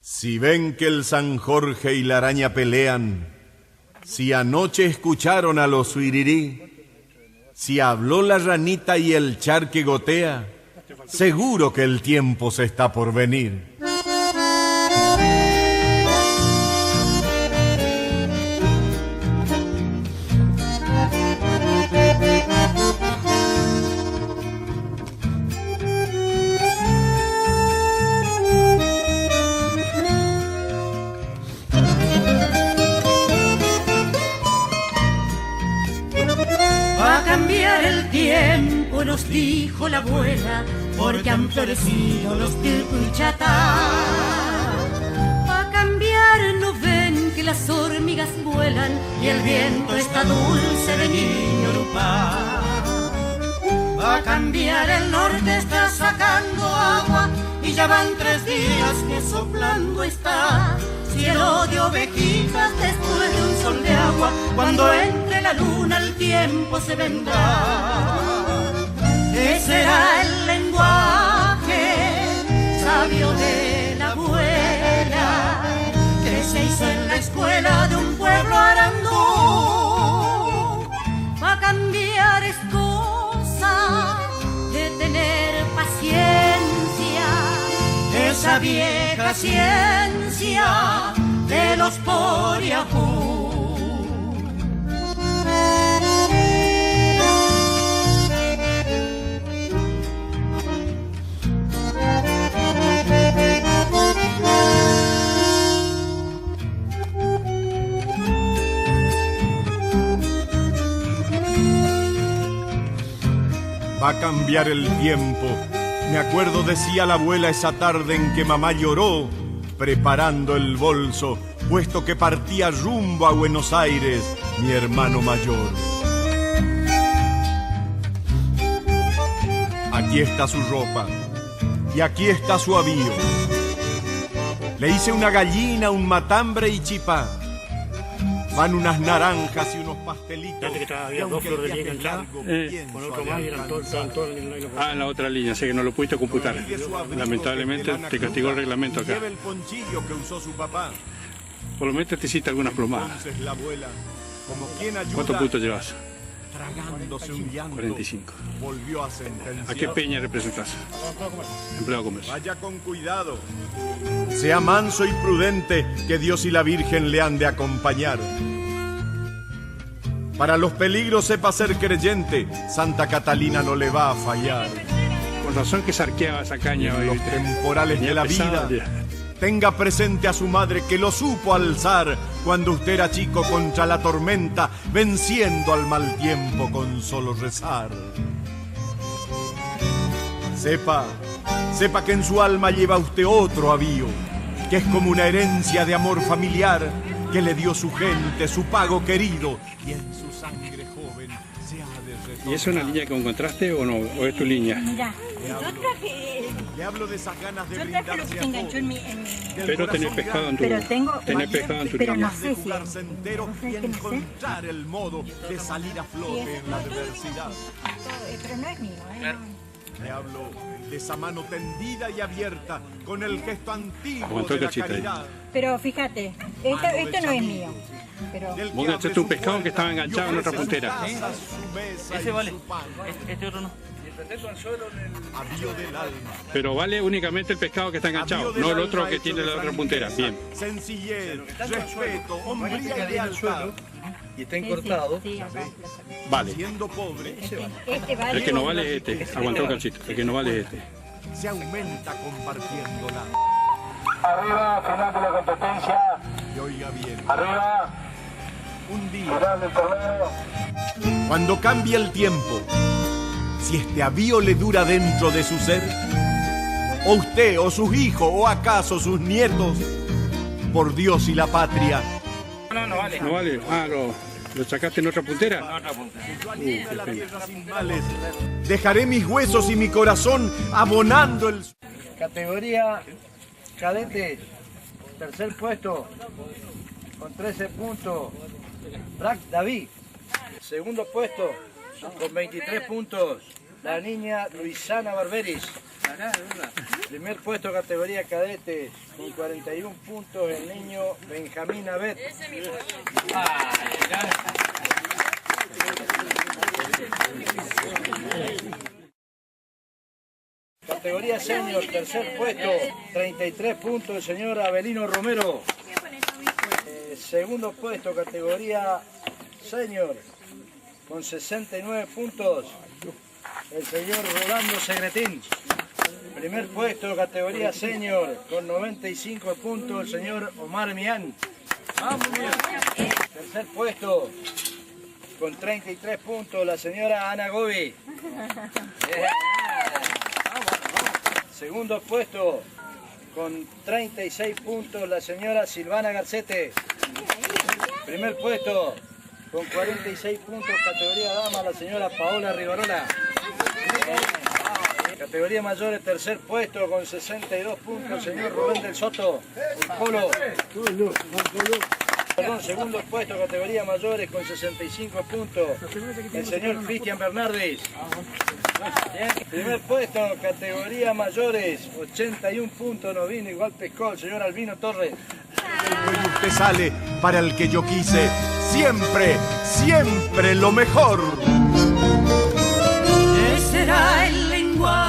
Si ven que el San Jorge y la araña pelean, si anoche escucharon a los suirirí, si habló la ranita y el charque gotea, seguro que el tiempo se está por venir. Va a cambiar el tiempo, nos dijo la abuela, porque han florecido los tilcuichatá. Va a cambiar, no ven que las hormigas vuelan y el viento está dulce de niño lupá. Va a cambiar, el norte está sacando agua y ya van 3 días que soplando está. Cielo de ovejitas después de un sol de agua, cuando entre la luna el tiempo se vendrá. Ese será el lenguaje sabio de la abuela, que se hizo en la escuela de un pueblo arandú. Va a cambiar, es cosa de tener paciencia, esa vieja ciencia de los poriajú. Va a cambiar el tiempo. Me acuerdo, decía la abuela esa tarde en que mamá lloró, preparando el bolso, puesto que partía rumbo a Buenos Aires mi hermano mayor. Aquí está su ropa y aquí está su avío. Le hice una gallina, un matambre y chipá. Van unas naranjas y unos pastelitos. Que había 2 flores de línea entradas, con otro más y eran todos en en la otra línea, así que no lo pudiste computar. Lamentablemente te castigó el reglamento acá. Lleva el ponchillo que usó su papá. Por lo menos te hiciste algunas plomadas. Entonces la abuela, como quien ayuda, ¿Cuántos puntos llevas? tragándose un llanto, 45. volvió a sentenciar. ¿A qué peña representas? Empleado de comercio. Vaya con cuidado. Sea manso y prudente, que Dios y la Virgen le han de acompañar. Para los peligros sepa ser creyente, Santa Catalina no le va a fallar. Con razón que sarqueaba esa caña En hoy. los temporales de la vida, Pesada, tenga presente a su madre que lo supo alzar cuando usted era chico contra la tormenta, venciendo al mal tiempo con solo rezar. Sepa que en su alma lleva usted otro avío, que es como una herencia de amor familiar que le dio su gente, su pago querido, y en su sangre joven se ha de retornar. ¿Y es una línea que encontraste o no? ¿O es tu línea? Mira, yo traje, Le hablo de esas ganas de yo traje lo que brindarse se a enganchó todo. en mi... Pero tenés pescado en tu... Pero tengo... Tenés pescado en tu pero línea. no sé si jugarse entero no sé y qué no sé. encontrar el modo de salir a flote en la adversidad. Pero no es mío, ¿eh? Le hablo de esa mano tendida y abierta con el gesto antiguo Aguantó de la cachita ahí. caridad. Pero fíjate, esto no es mío. Pero Del Vos que enganchaste abre un pescado su que estaba puerta enganchado y en otra ofrece su puntera. casa, su mesa Ese y vale. su pan. Este otro no. Avío del alma. Pero vale únicamente el pescado que está enganchado, Avío del no el alma otro que hecho tiene de la otra puntera. franqueza, Bien. Sencillez, respeto, hombría y lealtad. Y está encortado. sí, acá, Vale. Siendo pobre, este vale... El que no vale es este. Aguantó el cachito. El que no vale es este. se aumenta compartiéndola. Arriba, final de la competencia. Y oiga bien, Arriba, un día, final del torneo. cuando cambie el tiempo, si este avío le dura dentro de su ser, o usted, o sus hijos, o acaso sus nietos, por Dios y la patria, No vale. ¿No vale? Ah, ¿lo sacaste en otra puntera? Qué pena. sin males, dejaré mis huesos y mi corazón abonando el... Categoría cadete, tercer puesto, con 13 puntos, Black David. Segundo puesto, con 23 puntos, la niña Luisana Barberis. Primer puesto categoría cadetes con 41 puntos el niño Benjamín Abed. Categoría senior, tercer puesto, 33 puntos el señor Abelino Romero. Segundo puesto, categoría senior, con 69 puntos, el señor Rolando Segretín. Primer puesto, categoría senior, con 95 puntos, el señor Omar Mián. Tercer puesto, con 33 puntos, la señora Ana Gobi. Segundo puesto, con 36 puntos, la señora Silvana Garcete. Primer puesto, con 46 puntos, categoría dama, la señora Paola Rivarola. Categoría mayores, tercer puesto, con 62 puntos, el señor Rubén del Soto. Polo. Perdón, segundo puesto, categoría mayores, con 65 puntos, el señor Cristian Bernardis. Primer puesto, categoría mayores, 81 puntos, no vino, igual pescó el señor Albino Torres. Y usted sale para el que yo quise, siempre, siempre lo mejor. Ese será el lenguaje